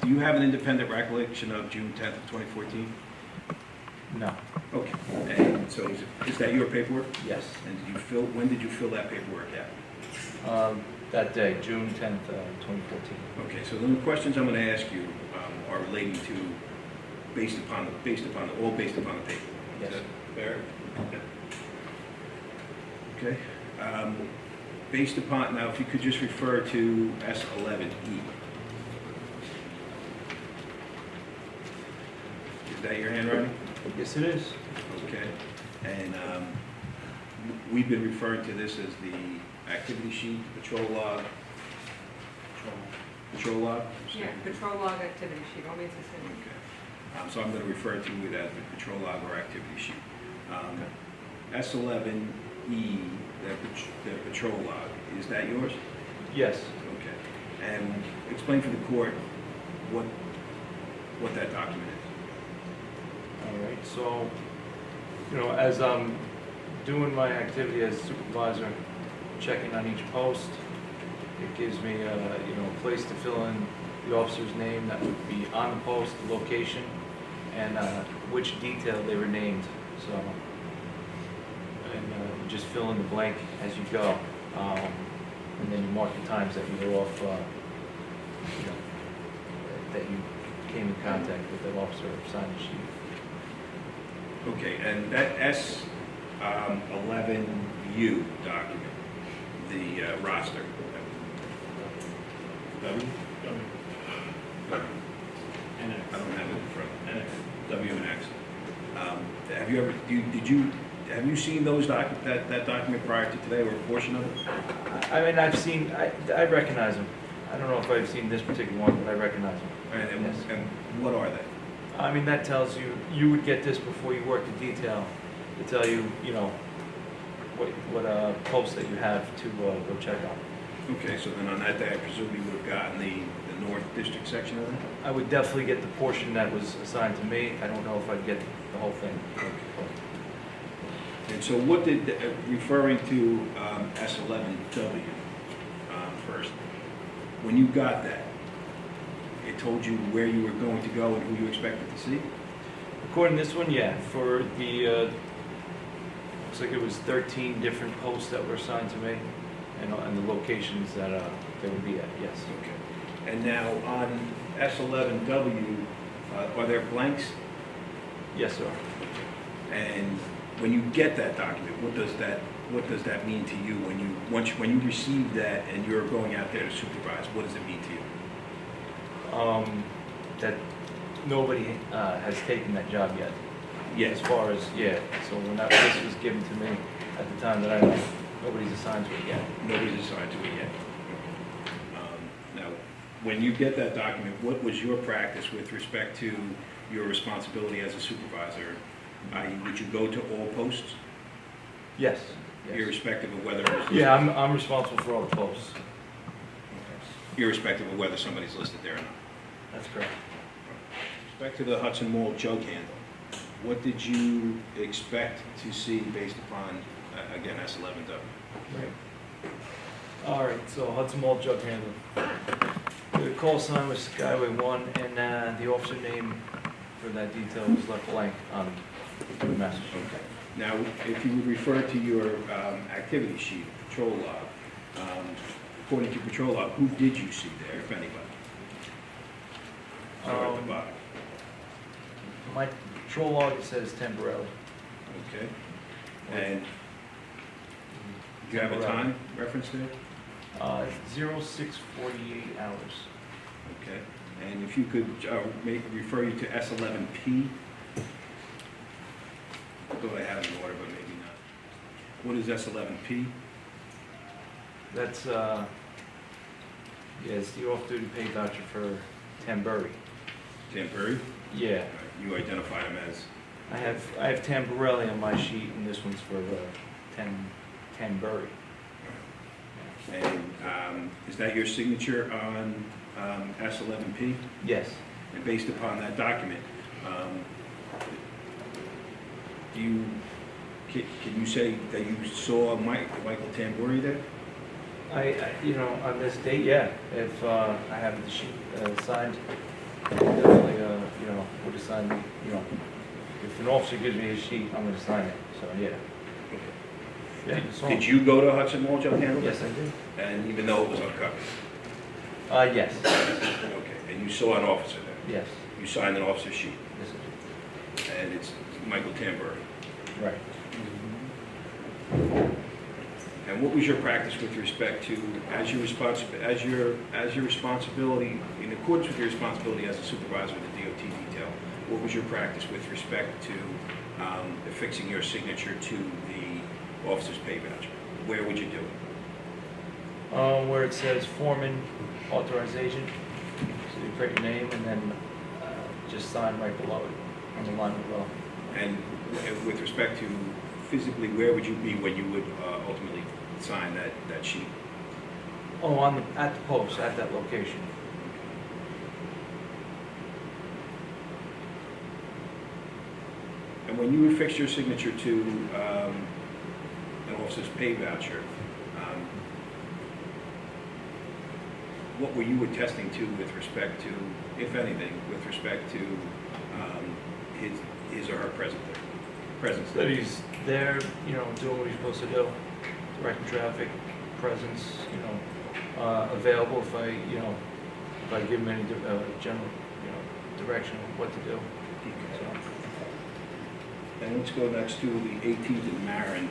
Do you have an independent recollection of June 10th of 2014? No. Okay. And so is that your paperwork? Yes. And when did you fill that paperwork out? That day, June 10th, 2014. Okay, so the questions I'm going to ask you are relating to based upon the paperwork. Yes. Is that fair? Okay. Based upon, now if you could just refer to S11E. Is that your handwriting? Yes, it is. Okay. And we've been referring to this as the activity sheet, patrol log. Patrol log? Yeah, patrol log activity sheet, always the same. Okay. So I'm going to refer to it as the patrol log or activity sheet. S11E, the patrol log, is that yours? Yes. Okay. And explain for the court what that document is. All right, so, as I'm doing my activity as supervisor, checking on each post, it gives me a place to fill in the officer's name that would be on the post, the location, and which detail they were named. So, and just fill in the blank as you go, and then you mark the times that you were off, that you came in contact with the officer or signed the sheet. Okay, and that S11U document, the roster. W? W. NX. I don't have it in front of me. NX. W and X. Have you ever, have you seen that document prior to today, or a portion of it? I mean, I recognize them. I don't know if I've seen this particular one, but I recognize them. And, Yes. and what are they? I mean, that tells you would get this before you work the detail to tell you, what posts that you have to go check on. Okay, so then on that day, I presume you would have gotten the North District section of it? I would definitely get the portion that was assigned to me. I don't know if I'd get the whole thing. And so what did, referring to S11W first, when you got that, it told you where you were going to go and who you expected to see? According to this one, yeah, for the, looks like it was 13 different posts that were assigned to me, and the locations that they would be at, yes. Okay. And now on S11W, are there blanks? Yes, sir. And when you get that document, what does that mean to you when you receive that and you're going out there to supervise? What does it mean to you? That nobody has taken that job yet. Yes. As far as, so when this was given to me at the time that I left, nobody's assigned to it yet. Nobody's assigned to it yet. Now, when you get that document, what was your practice with respect to your responsibility as a supervisor? Would you go to all posts, Yes. irrespective of whether it was Yeah, I'm responsible for all the posts. irrespective of whether somebody's listed there or not? That's correct. With respect to the Hudson Mall jug handle, what did you expect to see based upon, again, S11W? Right. All right, so Hudson Mall jug handler. The call sign was Skyway 1, and the officer name for that detail was left blank on the message. Okay. Now, if you would refer to your activity sheet, patrol log, according to patrol log, who did you see there, if anybody? Start at the bottom. My patrol log, it says temporarily. Okay. And do you have a time reference there? 06:48 hours. Okay. And if you could refer you to S11P, I thought I had it in order, but maybe not. What is S11P? That's, it's the off-duty pay voucher for Tambury. Temporary? Yeah, You identify them as, I have Tamburelli on my sheet, and this one's for Tambury. and is that your signature on S11P? Yes. And based upon that document, can you say that you saw Michael Tamburi there? I on this date, yeah, if I have the sheet signed definitely, you know, would assign me, you know, if an officer gives me a sheet, I'm gonna sign it, so, yeah. Yeah, so- Did you go to Hudson Mall, Joe Handle? Yes, I did. And even though it was uncovered? Yes, Okay, and you saw an officer there? yes, You signed an officer's sheet, yes, I and it's Michael Tamburri. did. Right. And what was your practice with respect to, as your responsibility, in accordance with your responsibility as a supervisor of the DOT detail, what was your practice with respect to affixing your signature to the officer's pay voucher? Where would you do it? Where it says foreman authorization, so you print your name and then just sign right below it, on the line below. And with respect to physically, where would you be when you would ultimately sign that sheet? Oh, at the post, at that location. And when you affixed your signature to an officer's pay voucher, what were you attesting to with respect to, if anything, with respect to his or her presence? That he's there, you know, doing what he's supposed to do, directing traffic, presence, you know, available if I, you know, if I give him any general, you know, direction of what to do. So, And let's go next to the 18th and Marin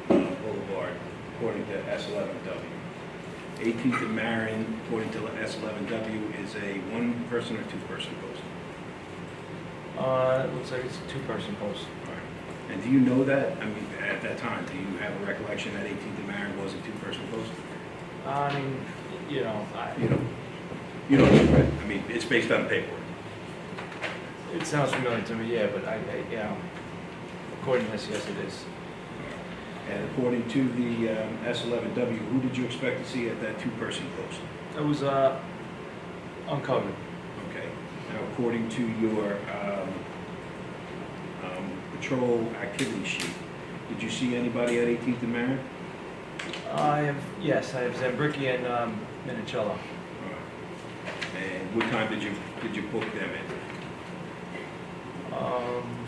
Boulevard, according to S11W. 18th and Marin, according to S11W, is a one-person or two-person post? it looks like it's a two-person post. All right. And do you know that? I mean, at that time, do you have a recollection that 18th and Marin was a two-person post? I mean, you know, You don't, right? I mean, it's based on paperwork. it sounds familiar to me, yeah, but you know, according to this, yes, it is. And according to the S11W, who did you expect to see at that two-person post? It was uncovered. Okay. Now, according to your patrol activity sheet, did you see anybody at 18th and Marin? Yes, I have Zambricki and Minicello. All right. And what time did you book them in?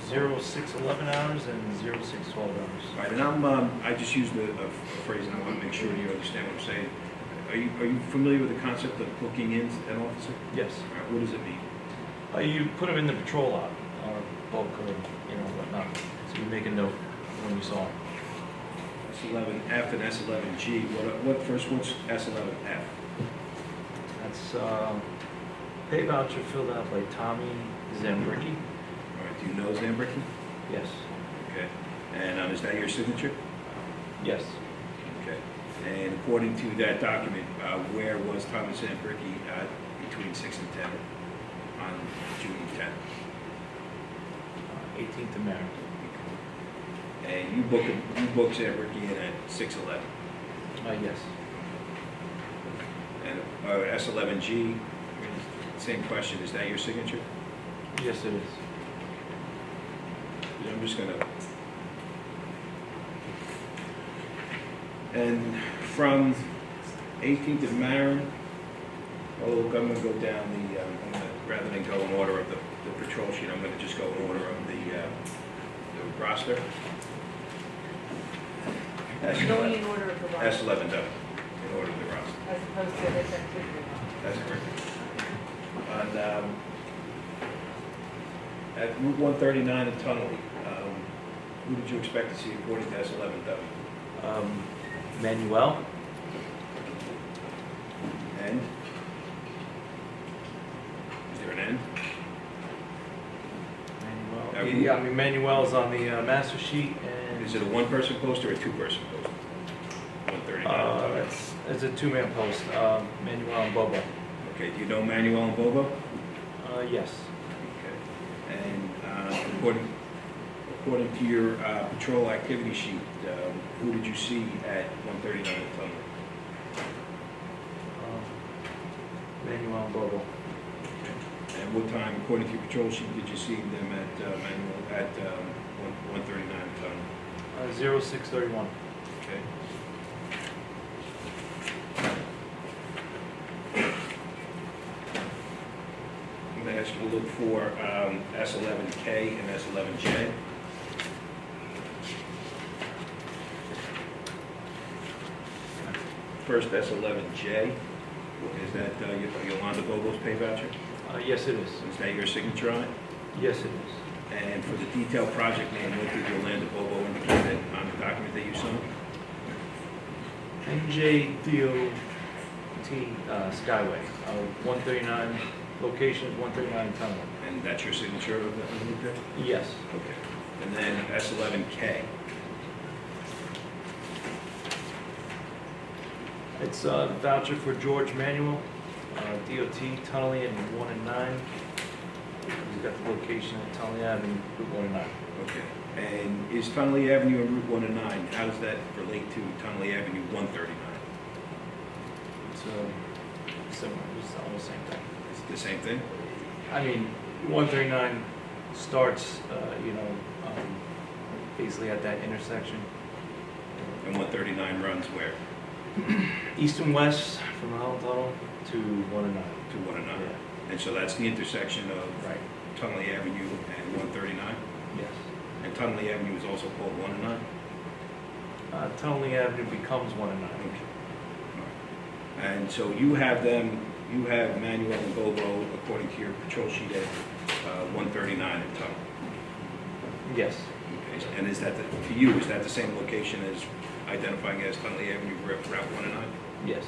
0611 hours and 0612 hours. All right, and I just used a phrase, and I want to make sure you understand what I'm saying. Are you familiar with the concept of booking in an officer? Yes. All right, what does it mean? You put them in the patrol lot, or bulk, or, you know, whatnot. So you make a note when you saw them. S11F and S11G, what's S11F? That's pay voucher filled out by Tommy Zambricki. All right, do you know Zambricki? Yes. Okay, and is that your signature? Yes. Okay, and according to that document, where was Thomas Zambricki between 6 and 10 on June 10th? 18th of Marin. And you booked Zambricki in at 6:11. Yes. And S11G, same question, is that your signature? Yes, it is. Yeah, I'm just gonna. And from 18th of Marin, I'm gonna go down rather than go in order of the patrol sheet, I'm gonna just go in order of the roster. Going in order of the roster, S11W, in order of the roster. as opposed to this activity. That's correct. On, at Route 139 in Tunnelly, who did you expect to see according to S11W? Manuel. And? Is there an N? Manuel. Now, Yeah, I mean, Manuel's on the master sheet, and Is it a one-person post or a two-person post? 139 in Tunnelly. it's a two-man post, Manuel and Bobo. Okay, do you know Manuel and Bobo? Yes. Okay. And according to your patrol activity sheet, who did you see at 139 in Tunnelly? Manuel and Bobo. And what time, according to your patrol sheet, did you see them at 139 in Tunnelly? 0631. Okay. I'm gonna ask you to look for S11K and S11J. First, S11J, is that Yolanda Bobo's pay voucher? Yes, it is. Is that your signature on it? Yes, it is. And for the detailed project name, what did Yolanda Bobo indicate on the document that you signed? NJDOT Skyway, 139, location is 139 Tunnel. And that's your signature of the bid? Yes. Okay. And then S11K. It's a voucher for George Manuel, DOT tunneling in 1 and 9. He's got the location at Tunnelly Avenue, Route 1 and 9. Okay. And is Tunnelly Avenue and Route 1 and 9, how does that relate to Tunnelly Avenue 139? It's similar, it's almost the same thing. Is it the same thing? I mean, 139 starts, basically at that intersection. And 139 runs where? East and west from the Holland Tunnel to 1 and 9. To 1 and 9? Yeah. And so that's the intersection of Right. Tunnelly Avenue and 139? Yes. And Tunnelly Avenue is also called 1 and 9? Tunnelly Avenue becomes 1 and 9. Okay. And so you have Manuel and Bobo, according to your patrol sheet, at 139 in Tunnel. Yes. Okay. And is that, to you, is that the same location as identifying as Tunnelly Avenue, Route 1 and 9? Yes.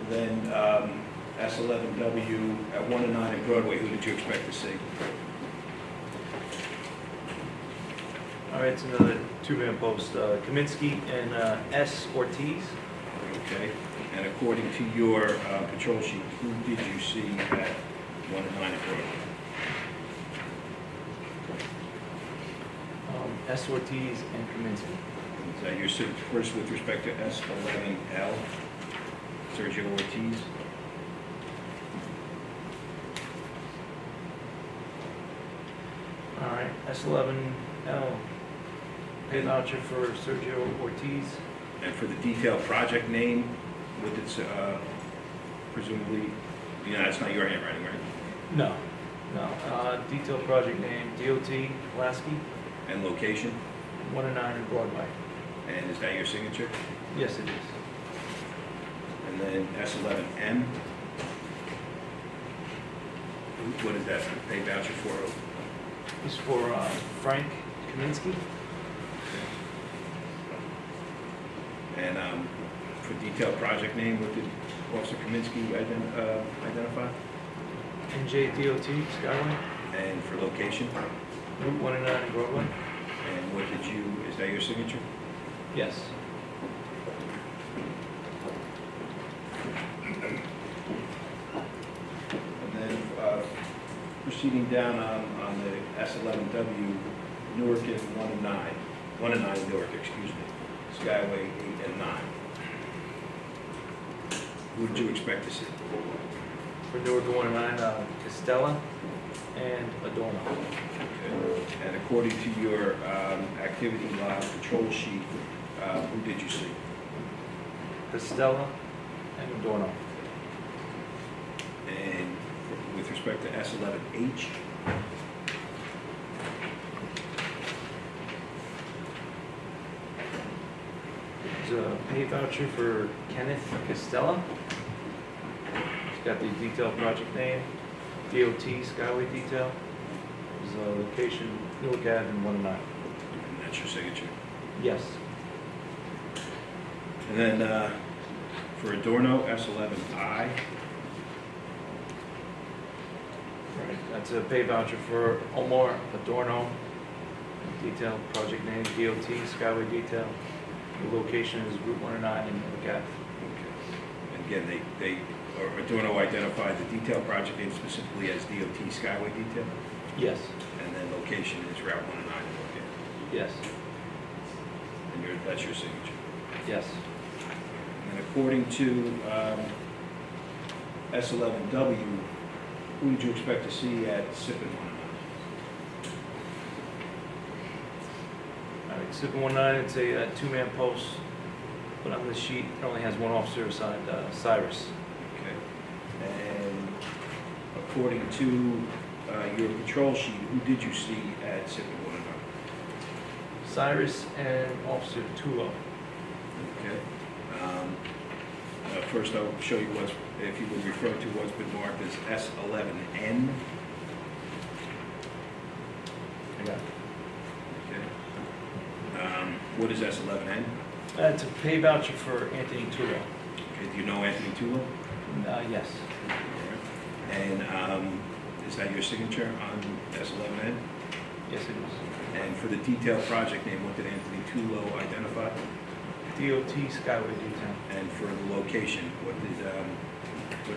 Then S11W at 1 and 9 in Broadway, who did you expect to see? All right, it's another two-man post. Kaminsky and S. Ortiz. Okay. And according to your patrol sheet, who did you see at 1 and 9 in Broadway? S. Ortiz and Kaminsky. Is that your first with respect to S11L, Sergio Ortiz? All right, S11L. Pay voucher for Sergio Ortiz. And for the detailed project name, what did, presumably, it's not your handwriting, right? No. Detailed project name, DOT Pulaski, And location? 1 and 9 in Broadway. And is that your signature? Yes, it is. And then S11M? What is that, pay voucher for? It's for Frank Kaminsky. And for detailed project name, what did Officer Kaminsky identify? NJDOT Skyway, And for location? Route 1 and 9 in Broadway. And what did you, is that your signature? Yes. And then proceeding down on the S11W, Newark and 1 and 9. 1 and 9 Newark, excuse me. Skyway 8 and 9. Who did you expect to see? For Newark 1 and 9, Costella and Adorno. Okay. And according to your activity log patrol sheet, who did you see? Costella and Adorno. And with respect to S11H, There's a pay voucher for Kenneth Costella. He's got the detailed project name, DOT Skyway Detail. There's a location, Newark Avenue 1 and 9. and that's your signature. Yes. And then for Adorno, S11I, Right, that's a pay voucher for Omar Adorno. Detailed project name, DOT Skyway Detail. The location is Route 1 and 9 in Newark Ave. and again, or Adorno identified the detailed project name specifically as DOT Skyway Detail, Yes. and then location is Route 1 and 9 in Newark. Yes. And that's your signature. Yes. And according to S11W, who did you expect to see at SIP and 1 and 9? All right, SIP 19, it's a two-man post, but on this sheet, it only has one officer assigned, Cyrus. Okay. And according to your patrol sheet, who did you see at SIP 109? Cyrus and Officer Tulo. Okay. First, I'll show you what's, if you would refer to what's been marked as S11N. I got it. Okay. What is S11N? It's a pay voucher for Anthony Tulo. Okay, do you know Anthony Tula? Yes. And is that your signature on S11N? Yes, it is. And for the detailed project name, what did Anthony Tulo identify? DOT Skyway Detail. And for the location, what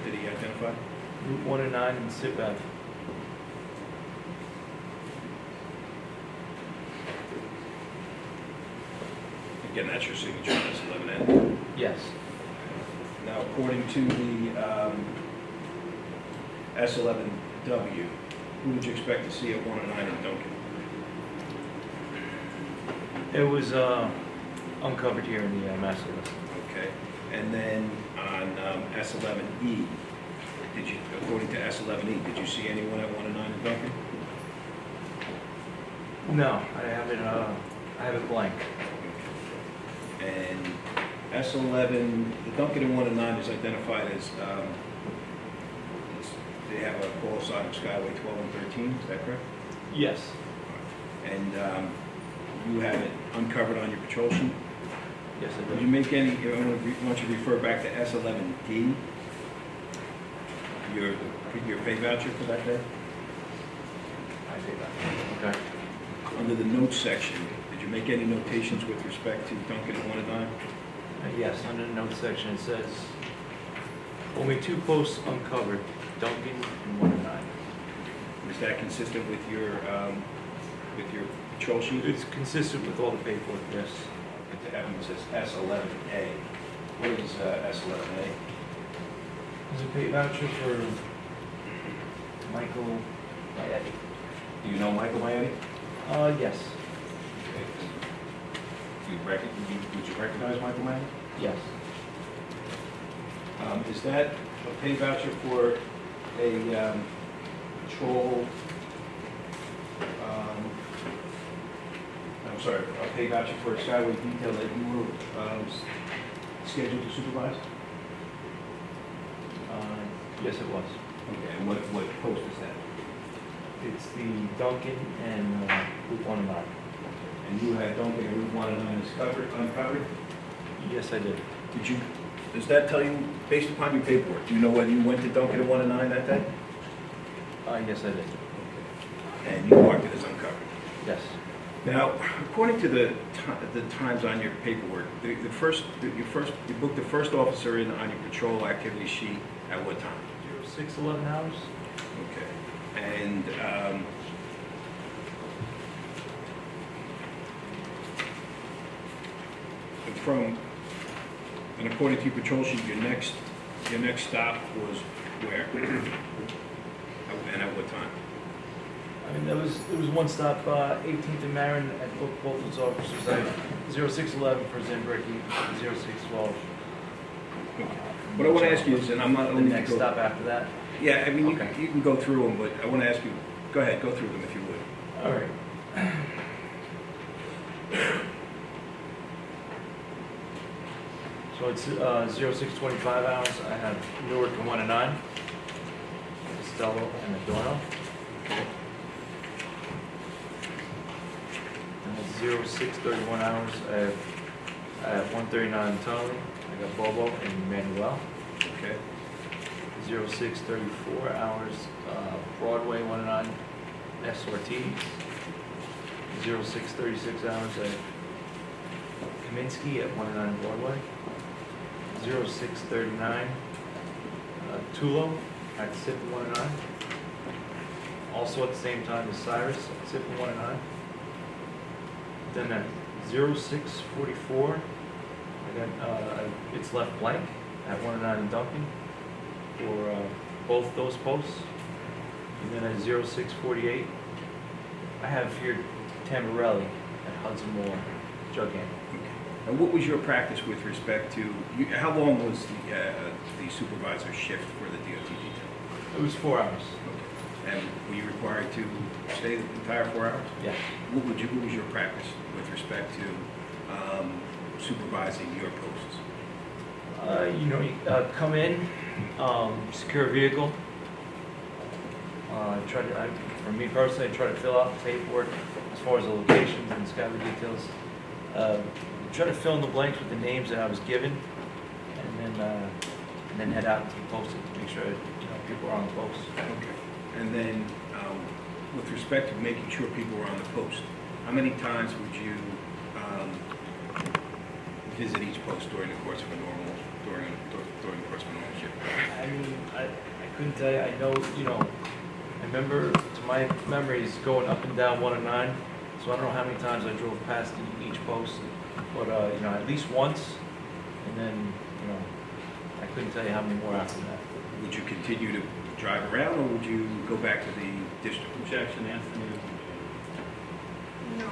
did he identify? Route 109 and SIP Ave. Again, that's your signature on S11N. Yes. Now, according to the S11W, who would you expect to see at 109 in Duncan? It was uncovered here in the master list. Okay. And then on S11E, according to S11E, did you see anyone at 109 in Duncan? No, I have it blank. And S11, the Duncan in 109 is identified as, they have a call sign of Skyway 12 and 13, is that correct? Yes. And you have it uncovered on your patrol sheet? Yes, I Did you did. make any, I want you to refer back to S11D, your pay voucher for that day? I did that. Okay. Under the notes section, did you make any notations with respect to Duncan and 109? Yes, under the notes section, it says, only 2 posts uncovered, Duncan and 109. Is that consistent with your patrol sheet? It's consistent with all the paperwork, yes. It says S11A. What is S11A? There's a pay voucher for Michael Maetti. Do you know Michael Miami? Yes. Would you recognize Michael Miami? Yes. Is that a pay voucher for a patrol, I'm sorry, a pay voucher for a Skyway detail that you were scheduled to supervise? Yes, it was. Okay, and what post is that? It's the Duncan and Route 109. And you had Duncan and Route 109 is uncovered? Yes, I did. Does that tell you, based upon your paperwork, do you know whether you went to Duncan and 109 that day? Yes, I did. And you marked it as uncovered? Yes. Now, according to the times on your paperwork, you booked the first officer in on your patrol activity sheet at what time? 06:11 hours? Okay. And according to your patrol sheet, your next stop was where? And at what time? I mean, there was one stop, 18th and Marin, at both those officers. I had 06:11 for Zimbricky, 06:12. What I want to ask you is, and I'm not The only... next stop after that? Yeah, I mean, Okay. you can go through them, but I want to ask you, go ahead, go through them if you would. All right. So it's 06:25 hours. I have Newark and 1 and 9, Costello and Adorno. And at 06:31 hours, I have 139 Tony. I got Bobo and Manuel. Okay. 06:34 hours, Broadway 1 and 9, S. Ortiz. 06:36 hours, I have Kaminsky at 1 and 9 Broadway. 06:39, Tulo at SIP 1 and 9. Also at the same time as Cyrus at SIP 1 and 9. Then at 06:44, it's left blank at 1 and 9 in Duncan for both those posts. And then at 06:48, I have here Tamborelli at Hudson Moore, Juggan. And what was your practice with respect to, how long was the supervisor's shift for the DOT detail? It was 4 hours. Okay. And were you required to stay the entire 4 hours? Yeah. What was your practice with respect to supervising your posts? Come in, secure a vehicle. For me personally, I try to fill out the paperwork as far as the locations and scatter details. Try to fill in the blanks with the names that I was given, and then head out to the post to make sure people are on the post. Okay. And then, with respect to making sure people were on the post, how many times would you visit each post during the course of a normal shift? I mean, I couldn't tell you. I know, I remember, to my memories, going up and down 109. So I don't know how many times I drove past each post, but at least once. And then, I couldn't tell you how many more after that. Would you continue to drive around, or would you go back to the district? Objection, Anthony. No.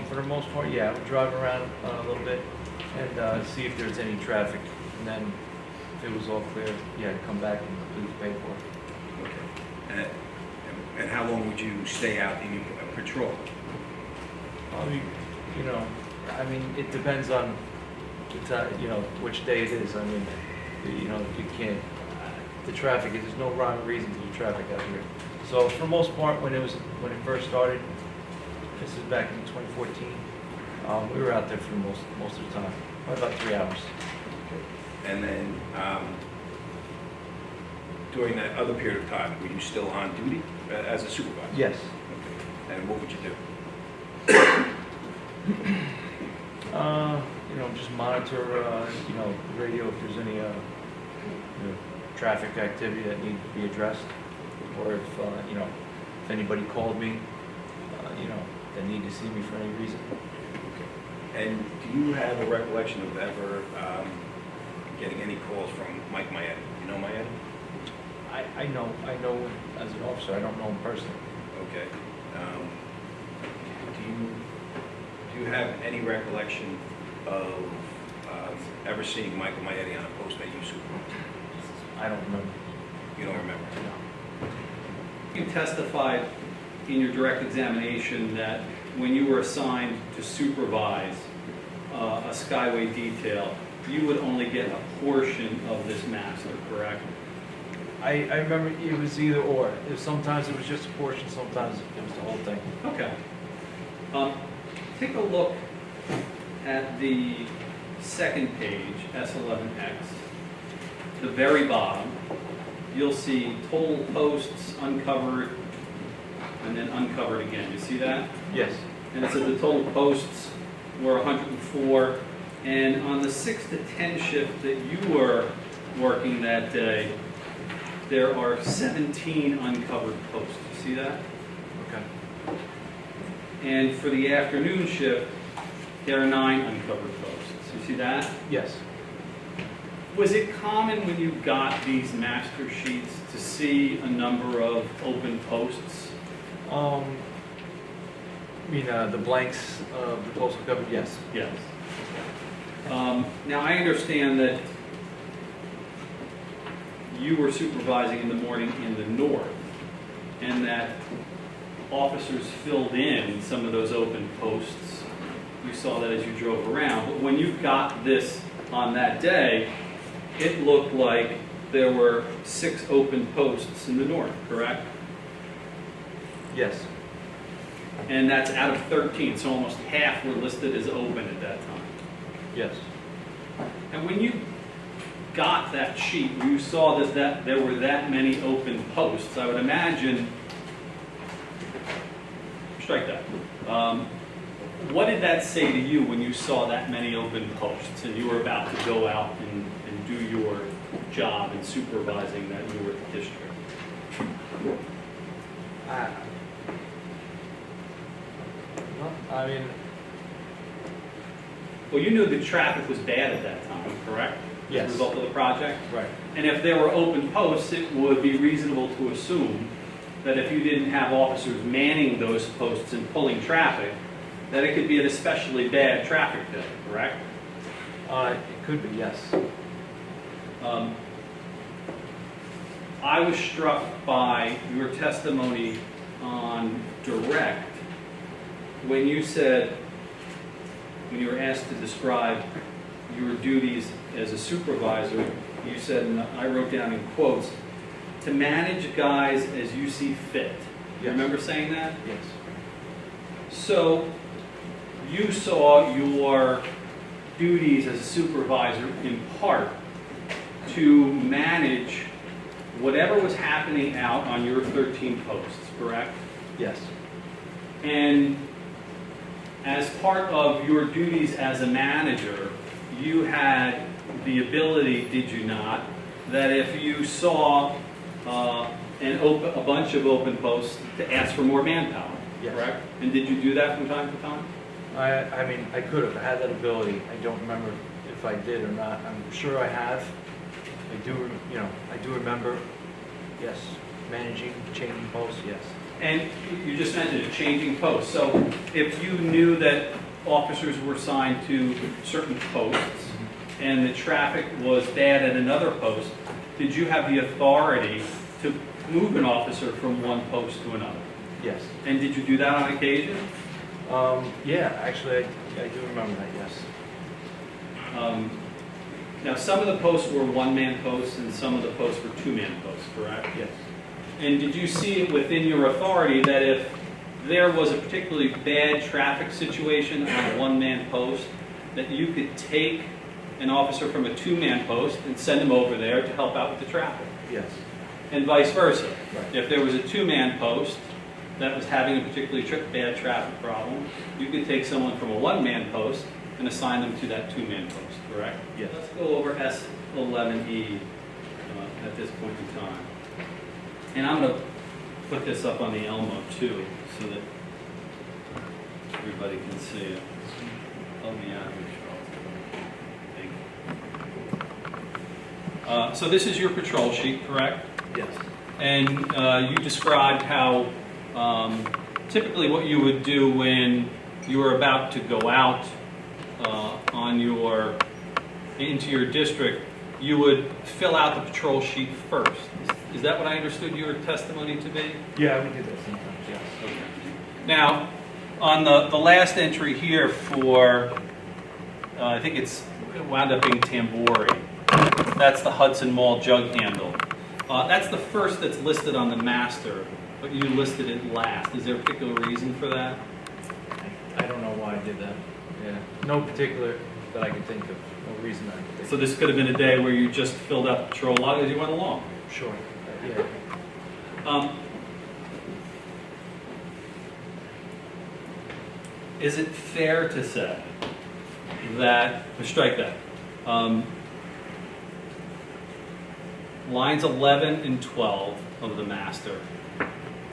For the most part, yeah, I would drive around a little bit and see if there's any traffic. And then if it was all clear, yeah, I'd come back and complete the paperwork. Okay. And how long would you stay out in patrol? It depends on which day it is. I mean, you can't, the traffic, there's no rhyme or reason to do traffic out here. So for the most part, when it first started, this is back in 2014, we were out there for most of the time, probably about 3 hours. And then, during that other period of time, were you still on duty as a supervisor? Yes. Okay. And what would you do? Just monitor, the radio if there's any, traffic activity that needs to be addressed, or if anybody called me, that need to see me for any reason. Okay. And do you have a recollection of ever getting any calls from Mike Maetti? You know Maetti? I know as an officer, I don't know him personally. Okay. Do you have any recollection of ever seeing Michael Maetti on a post that you supervised? I don't remember. You don't remember? No. You testified in your direct examination that when you were assigned to supervise a Skyway detail, you would only get a portion of this master, correct? I remember it was either or. Sometimes it was just a portion, sometimes it was the whole thing. Okay. Take a look at the second page, S11X. The very bottom, you'll see total posts uncovered and then uncovered again. You see that? Yes. And it said the total posts were 104. And on the 6 to 10 shift that you were working that day, there are 17 uncovered posts. You see that? Okay. And for the afternoon shift, there are 9 uncovered posts. You see that? Yes. Was it common when you got these master sheets to see a number of open posts? The blanks of the postal covered? Yes. Yes. Now, I understand that you were supervising in the morning in the north, and that officers filled in some of those open posts. You saw that as you drove around. But when you got this on that day, it looked like there were 6 open posts in the north, correct? Yes. And that's out of 13, so almost half were listed as open at that time. Yes. And when you got that sheet, you saw that there were that many open posts. I would imagine, strike that. What did that say to you when you saw that many open posts and you were about to go out and do your job in supervising that you were at the district? Well, you knew the traffic was bad at that time, correct? Yes. As a result of the project? Right. And if there were open posts, it would be reasonable to assume that if you didn't have officers manning those posts and pulling traffic, that it could be an especially bad traffic day, correct? It could be, yes. I was struck by your testimony on direct when you said, when you were asked to describe your duties as a supervisor, you said, and I wrote down in quotes, to manage guys as you see fit. You Yes. remember saying that? Yes. So you saw your duties as a supervisor in part to manage whatever was happening out on your 13 posts, correct? Yes. And as part of your duties as a manager, you had the ability, did you not, that if you saw a bunch of open posts, to ask for more manpower, Yes. correct? And did you do that from time to time? I mean, I could have had that ability. I don't remember if I did or not. I'm sure I have. I do remember, yes, managing, changing posts, yes. And you just mentioned it, changing posts. So if you knew that officers were assigned to certain posts and the traffic was bad at another post, did you have the authority to move an officer from one post to another? Yes. And did you do that on occasion? Yeah, actually, I do remember that, yes. Now, some of the posts were one-man posts and some of the posts were two-man posts, correct? Yes. And did you see it within your authority that if there was a particularly bad traffic situation on a one-man post, that you could take an officer from a two-man post and send him over there to help out with the traffic? Yes. And vice versa. Right. If there was a two-man post that was having a particularly bad traffic problem, you could take someone from a one-man post and assign them to that two-man post, correct? Yes. Let's go over S11E at this point in time. And I'm going to put this up on the Elmo too, so that everybody can see it. Help me out here, Charles. Thank you. So this is your patrol sheet, correct? Yes. And you described how typically what you would do when you were about to go out into your district, you would fill out the patrol sheet first. Is that what I understood your testimony to be? Yeah, we did that sometimes, yes. Okay. Now, on the last entry here for, I think it wound up being Tambori. That's the Hudson Mall jug handle. That's the first that's listed on the master, but you listed it last. Is there a particular reason for that? I don't know why I did that. Yeah. No particular that I can think of. No reason I can think So this could have been a day where you just filled out the patrol log as you went along. of. Sure. Yeah. Is it fair to say that, strike that, lines 11 and 12 of the master,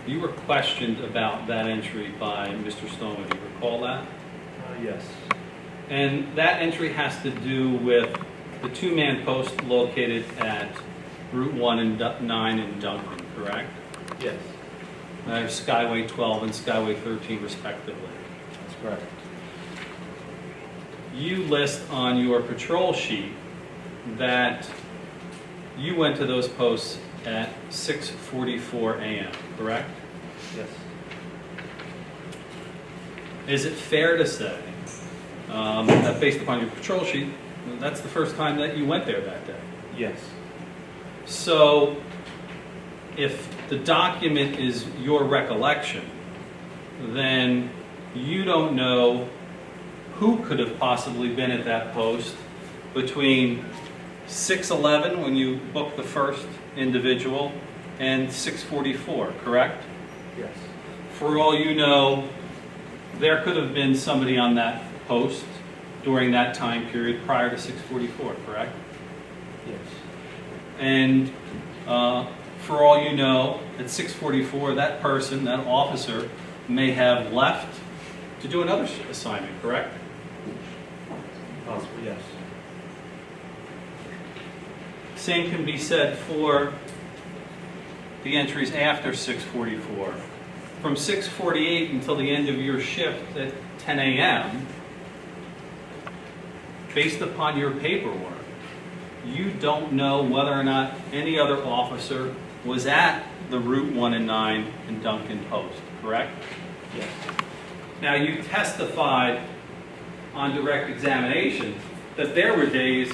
you were questioned about that entry by Mr. Stone. Do you recall that? Yes. And that entry has to do with the two-man post located at Route 1 and 9 in Duncan, correct? Yes. Skyway 12 and Skyway 13 respectively. That's correct. You list on your patrol sheet that you went to those posts at 6:44 a.m., correct? Yes. Is it fair to say that based upon your patrol sheet, that's the first time that you went there that day? Yes. So if the document is your recollection, then you don't know who could have possibly been at that post between 6:11 when you booked the first individual and 6:44, correct? Yes. For all you know, there could have been somebody on that post during that time period prior to 6:44, correct? Yes. And for all you know, at 6:44, that person, that officer, may have left to do another assignment, correct? Possibly, yes. Same can be said for the entries after 6:44. From 6:48 until the end of your shift at 10 a.m., based upon your paperwork, you don't know whether or not any other officer was at the Route 1 and 9 and Duncan post, correct? Yes. Now, you testified on direct examination that there were days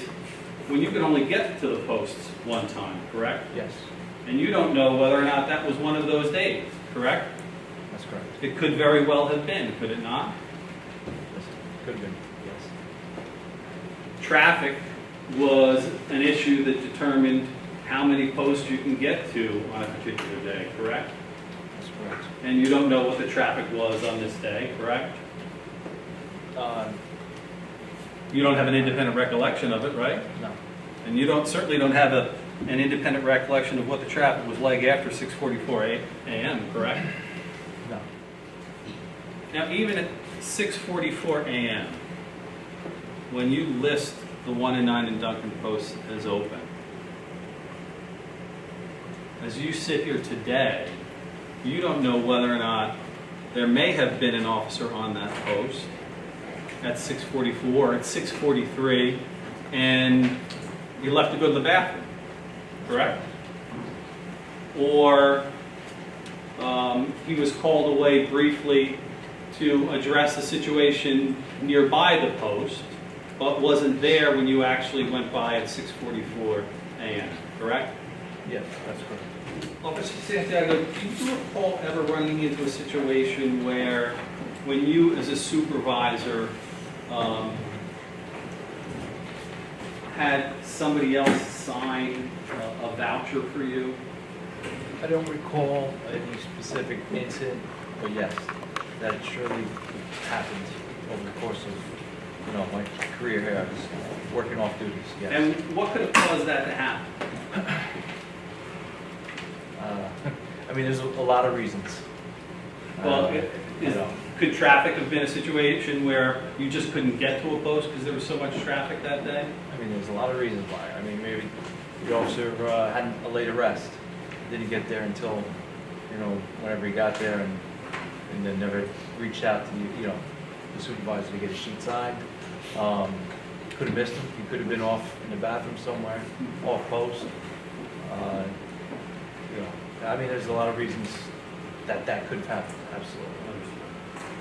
when you could only get to the posts one time, correct? Yes, And you don't know whether or not that was one of those days, correct? that's correct. It could very well have been, could it not? Yes, could have been, yes. Traffic was an issue that determined how many posts you can get to on a particular day, correct? That's correct. And you don't know what the traffic was on this day, correct? You don't have an independent recollection of it, right? No, And you certainly don't have an independent recollection of what the traffic was like after 6:44 a.m., correct? no. Now, even at 6:44 a.m., when you list the 1 and 9 and Duncan posts as open, as you sit here today, you don't know whether or not there may have been an officer on that post at 6:44, at 6:43, and he left to go to the bathroom, correct? Or he was called away briefly to address a situation nearby the post, but wasn't there when you actually went by at 6:44 a.m., correct? Yes, that's correct. Officer Santiago, do you recall ever running into a situation where, when you as a supervisor had somebody else sign a voucher for you? I don't recall any specific incident, but yes, that surely happened over the course of, my career here. I was working off duties, yes. And what could have caused that to happen? There's a lot of reasons. Well, You know. could traffic have been a situation where you just couldn't get to a post because there was so much traffic that day? There's a lot of reasons why. Maybe the officer had a late arrest, didn't get there until, whenever he got there, and then never reached out to the supervisor to get a sheet signed. Could have missed him. He could have been off in the bathroom somewhere, off post. There's a lot of reasons that could have happened. Absolutely.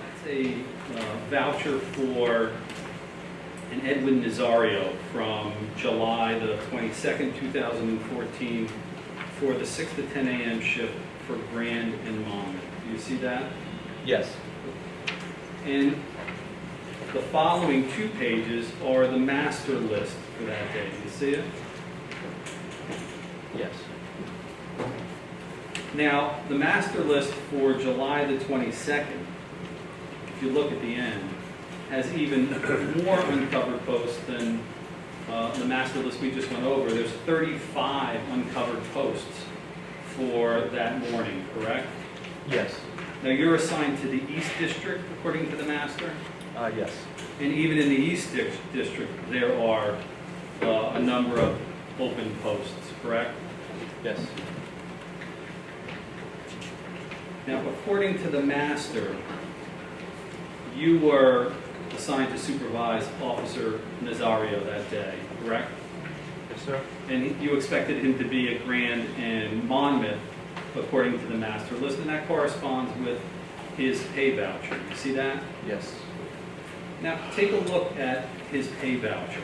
That's a voucher for an Edwin Nazario from July the 22nd, 2014 for the 6 to 10 a.m. shift for Grand and Monmouth. Do you see that? Yes. And the following 2 pages are the master list for that day. Do you see it? Yes. Now, the master list for July the 22nd, if you look at the end, has even more uncovered posts than the master list we just went over. There's 35 uncovered posts for that morning, correct? Yes. Now, you're assigned to the East District, according to the master? Yes. And even in the East District, there are a number of open posts, correct? Yes. Now, according to the master, you were assigned to supervise Officer Nazario that day, correct? Yes, sir. And you expected him to be at Grand and Monmouth, according to the master list, and that corresponds with his pay voucher. You see that? Yes. Now, take a look at his pay voucher.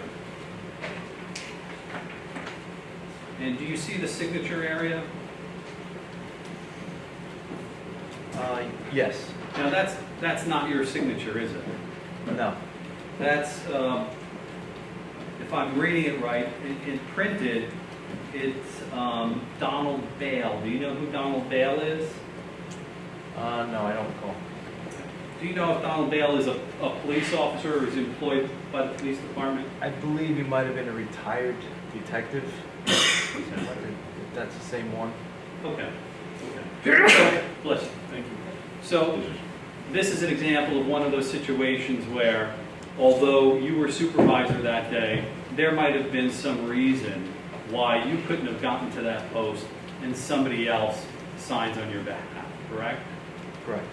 And do you see the signature area? Yes. Now, that's not your signature, is it? No. That's, if I'm reading it right, it printed, it's Donald Bale. Do you know who Donald Bale is? No, I don't recall. Do you know if Donald Bale is a police officer or is employed by the police department? I believe he might have been a retired detective. If that's the same one. Okay. Okay. Bless you. Thank you. So, this is an example of one of those situations where, although you were supervisor that day, there might have been some reason why you couldn't have gotten to that post and somebody else signs on your behalf, correct? Correct.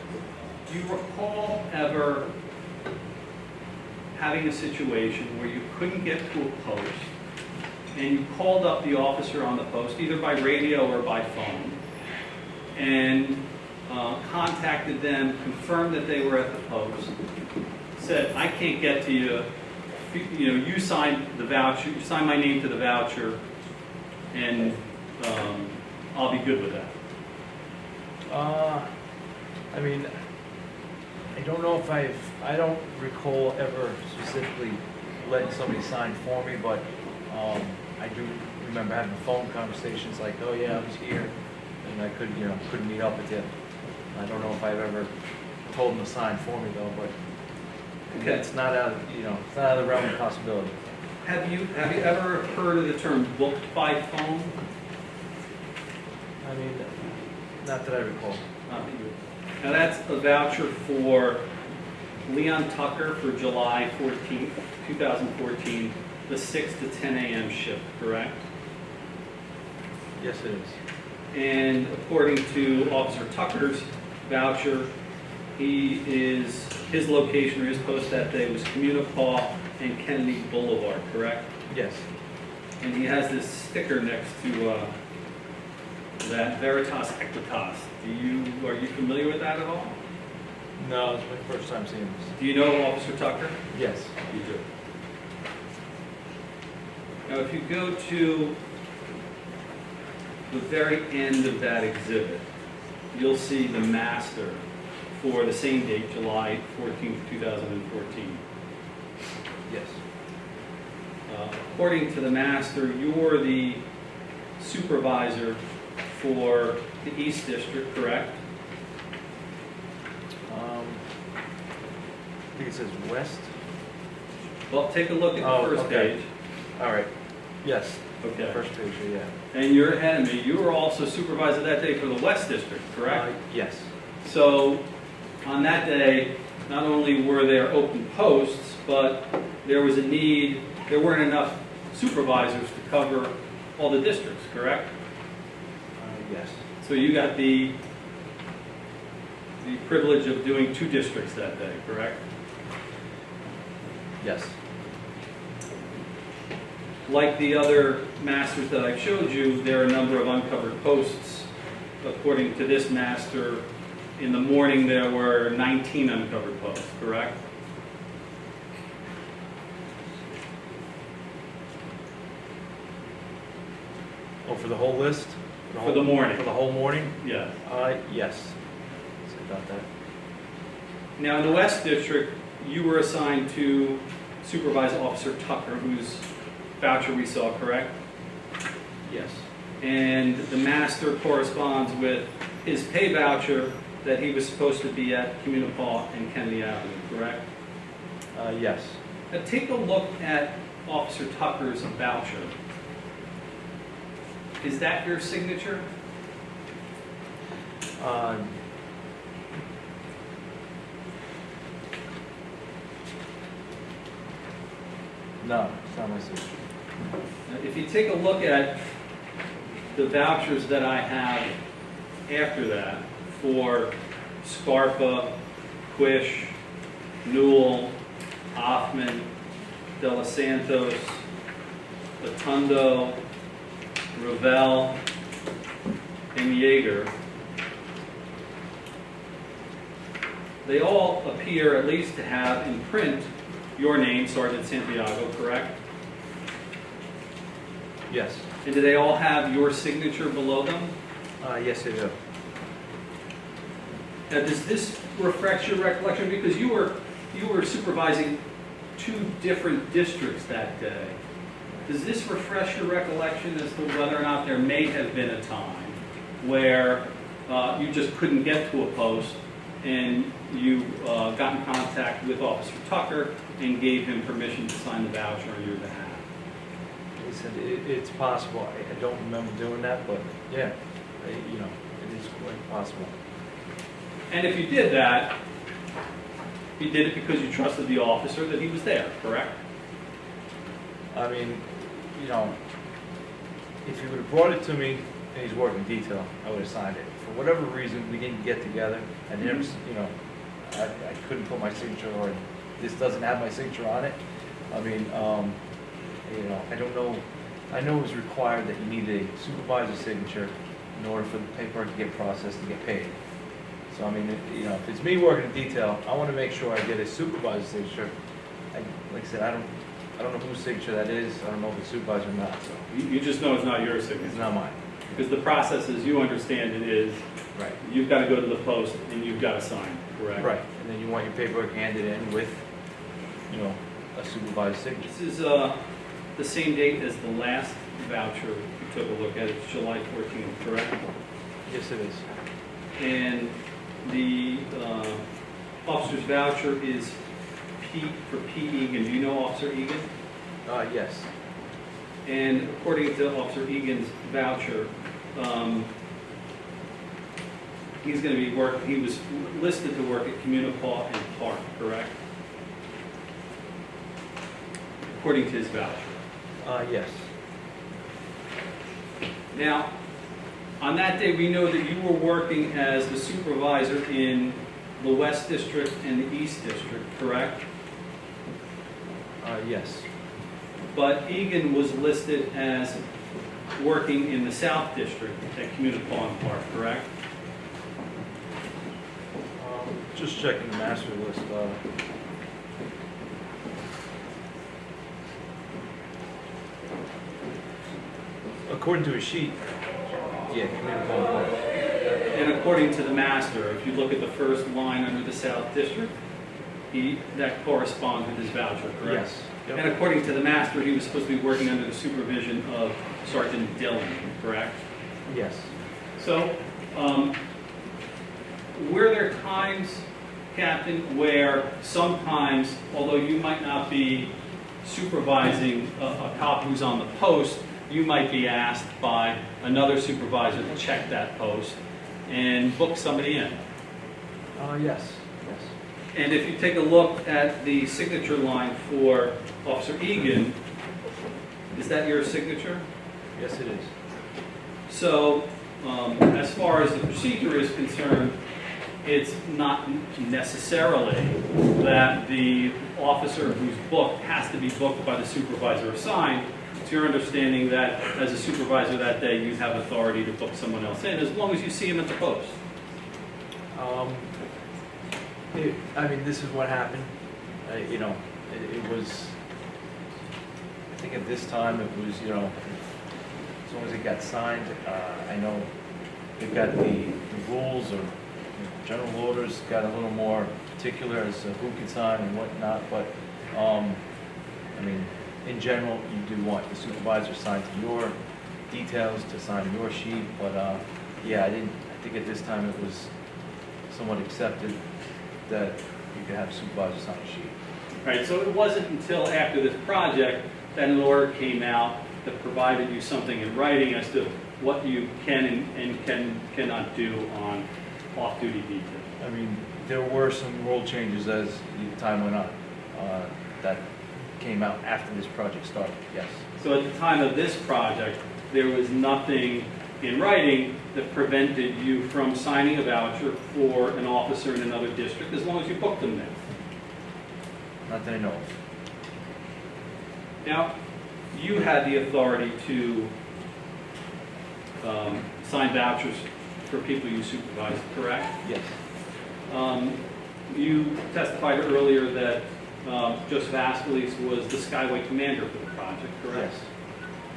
Do you recall ever having a situation where you couldn't get to a post and you called up the officer on the post, either by radio or by phone, and contacted them, confirmed that they were at the post, said, I can't get to you, you signed the voucher, you signed my name to the voucher, and I'll be good with that. I mean, I don't know if I don't recall ever specifically letting somebody sign for me, but I do remember having phone conversations like, oh yeah, I was here, and I couldn't meet up with you. I don't know if I've ever told them to sign for me though, but Okay. it's not out of, it's not out of the realm of possibility. Have you ever heard of the term booked by phone? I mean, not that I recall. Now that's a voucher for Leon Tucker for July 14th, 2014, the 6 to 10 a.m. shift, correct? Yes, it is. And according to Officer Tucker's voucher, his location or his post that day was Communipaw and Kennedy Boulevard, correct? Yes. And he has this sticker next to that Veritas Equitas. Are you familiar with that at all? No, it's my first time seeing this. Do you know Officer Tucker? Yes. You do. Now, if you go to the very end of that exhibit, you'll see the master for the same date, July 14th, 2014. Yes. According to the master, you're the supervisor for the East District, correct? I think it says west. Well, take a look at the Oh, first okay. page. All right. Yes. Okay. First page, yeah. And you're ahead of me. You were also supervisor that day for the West District, correct? Yes. So, on that day, not only were there open posts, but there was a need, there weren't enough supervisors to cover all the districts, correct? Yes. So you got the privilege of doing 2 districts that day, correct? Yes. Like the other masters that I've showed you, there are a number of uncovered posts. According to this master, in the morning there were 19 uncovered posts, correct? Oh, for the whole list? For the morning. For the whole morning? Yes. Yes. Sorry about that. Now, in the West District, you were assigned to Supervise Officer Tucker, whose voucher we saw, correct? Yes. And the master corresponds with his pay voucher that he was supposed to be at Communipaw and Kennedy Avenue, correct? Yes. Now, take a look at Officer Tucker's voucher. Is that your signature? No, it's not my signature. If you take a look at the vouchers that I have after that for Scarpa, Quish, Newell, Hoffman, De Los Santos, Latundo, Ravel, and Yeager, they all appear at least to have in print your name, Sergeant Santiago, correct? Yes. And do they all have your signature below them? Yes, they do. Now, does this refresh your recollection? Because you were supervising 2 different districts that day. Does this refresh your recollection as to whether or not there may have been a time where you just couldn't get to a post and you got in contact with Officer Tucker and gave him permission to sign the voucher on your behalf? He said it's possible. I don't remember doing that, but yeah, it is quite possible. And if you did that, you did it because you trusted the officer that he was there, correct? I mean, if he would have brought it to me and he's working detail, I would have signed it. For whatever reason, we didn't get together, and never, I couldn't put my signature, or this doesn't have my signature on it. I mean, I don't know I know it was required that you need a supervisor's signature in order for the paperwork to get processed and get paid. So I mean, you know, if it's me working in detail, I want to make sure I get a supervisor's signature. Like I said, I don't know whose signature that is. I don't know if it's supervisor or not, so You just know it's not your it's signature. not mine. Because the process, as you understand it, is Right. you've got to go to the post and you've got to sign, correct? Right, and then you want your paperwork handed in with, you know, a supervisor's signature. This is the same date as the last voucher we took a look at. It's July 14th, correct? Yes, it is. And the officer's voucher is for P. Egan. Do you know Officer Egan? Yes. And according to Officer Egan's voucher, he's going to be he was listed to work at Communipaw and Park, correct? According to his voucher. Yes. Now, on that day, we know that you were working as the supervisor in the West District and the East District, correct? Yes. But Egan was listed as working in the South District at Communipaw and Park, correct? Just checking the master list. According to a sheet, yeah, Community Park. And according to the master, if you look at the first line under the South District, that corresponds with his voucher, correct? Yes. And according to the master, he was supposed to be working under the supervision of Sergeant Dillon, correct? Yes. So, were there times, Captain, where sometimes, although you might not be supervising a cop who's on the post, you might be asked by another supervisor to check that post and book somebody in? Yes. Yes. And if you take a look at the signature line for Officer Egan, is that your signature? Yes, it is. So, as far as the procedure is concerned, it's not necessarily that the officer who's booked has to be booked by the supervisor assigned. It's your understanding that as a supervisor that day, you have authority to book someone else in, as long as you see him at the post. I mean, this is what happened. You know, it was, I think at this time it was, you know, as long as it got signed, I know they've got the rules or general orders got a little more particular as to who can sign and whatnot, but, I mean, in general, you do want the supervisor signed to your details, to sign your sheet, but, yeah, I think at this time it was somewhat accepted that you could have a supervisor sign a sheet. All right, so it wasn't until after this project that an order came out that provided you something in writing as to what you can and cannot do on off-duty detail. I mean, there were some rule changes as time went on that came out after this project started, yes. So at the time of this project, there was nothing in writing that prevented you from signing a voucher for an officer in another district as long as you booked them there. Not that I know of. Now, you had the authority to sign vouchers for people you supervised, correct? Yes. You testified earlier that Joseph Askeles was the Skyway commander for the project, correct? Yes.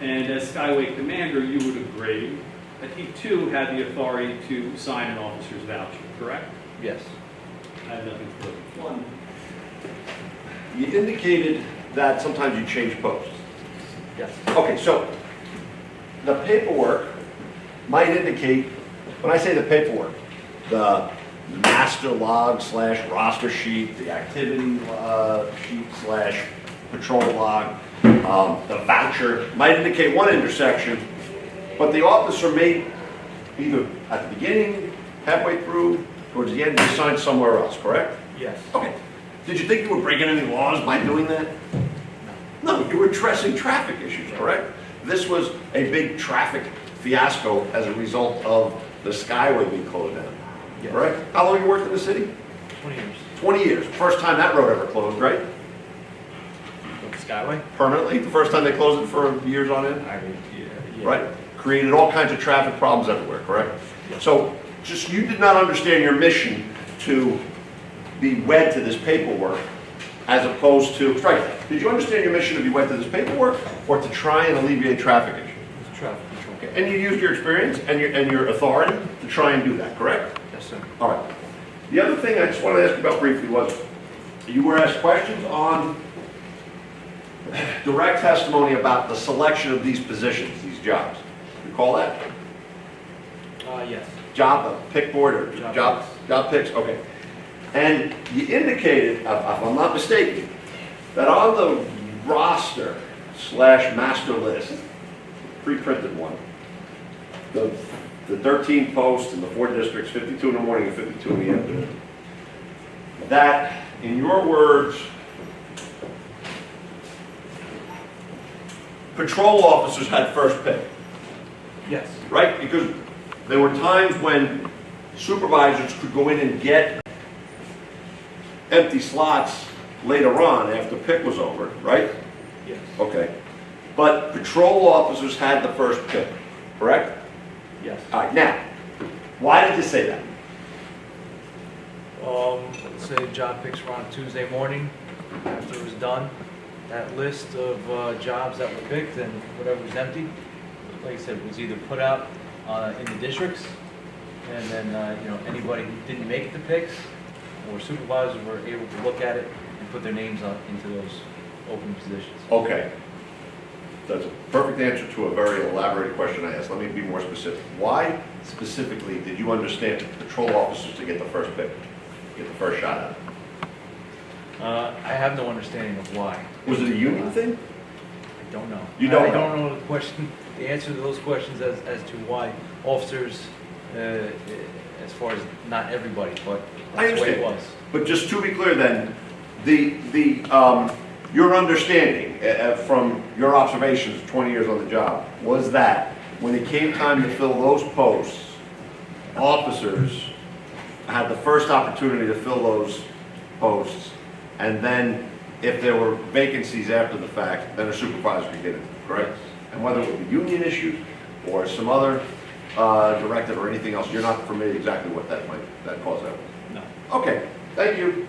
And as Skyway commander, you would agree that he too had the authority to sign an officer's voucher, correct? Yes. I have nothing further. One, you indicated that sometimes you change posts. Yes. Okay, so the paperwork might indicate, when I say the paperwork, the master log / roster sheet, the activity sheet / patrol log, the voucher might indicate one intersection, but the officer may either at the beginning, halfway through, towards the end, be signed somewhere else, correct? Yes. Okay. Did you think you were breaking any laws by doing that? No, you were addressing traffic issues, correct? This was a big traffic fiasco as a result of the Skyway being closed down, Yes. correct? How long you worked in the city? 20 years. 20 years. First time that road ever closed, right? Skyway? permanently, the first time they closed it for years on end? I mean, yeah. Right? Created all kinds of traffic problems everywhere, correct? So, just, you did not understand your mission to be wed to this paperwork as opposed to, right, did you understand your mission to be wed to this paperwork or to try and alleviate traffic issues? It's traffic control. Okay, and you used your experience and your authority to try and do that, correct? Yes, sir. All right. The other thing I just wanted to ask you about briefly was, you were asked questions on direct testimony about the selection of these positions, these jobs. Recall that? Yes. Job, pick board or job picks, okay. And you indicated, if I'm not mistaken, that on the roster slash master list, pre-printed one, the 13 posts in the 4 districts, 52 in the morning and 52 in the afternoon, that, in your words, patrol officers had first pick, Yes. right? Because there were times when supervisors could go in and get empty slots later on after pick was over, right? Yes. Okay. But patrol officers had the first pick, correct? Yes. All right, now, why did you say that? Let's say job picks were on Tuesday morning, after it was done, that list of jobs that were picked and whatever was empty, like I said, was either put out in the districts, and then, you know, anybody who didn't make the picks, or supervisors were able to look at it and put their names on into those open positions. Okay. That's a perfect answer to a very elaborate question I asked. Let me be more specific. Why specifically did you understand patrol officers to get the first pick, get the first shot at it? I have no understanding of why. Was it a union thing? I don't know. You don't I know? don't know the question, the answer to those questions as to why officers, as far as not everybody, but I that's the way it understand. was. But just to be clear then, your understanding from your observations, 20 years on the job, was that when it came time to fill those posts, officers had the first opportunity to fill those posts, and then if there were vacancies after the fact, then a supervisor could get it, correct? And whether it would be union issues or some other directive or anything else, you're not familiar exactly what that cause that was? No. Okay, thank you.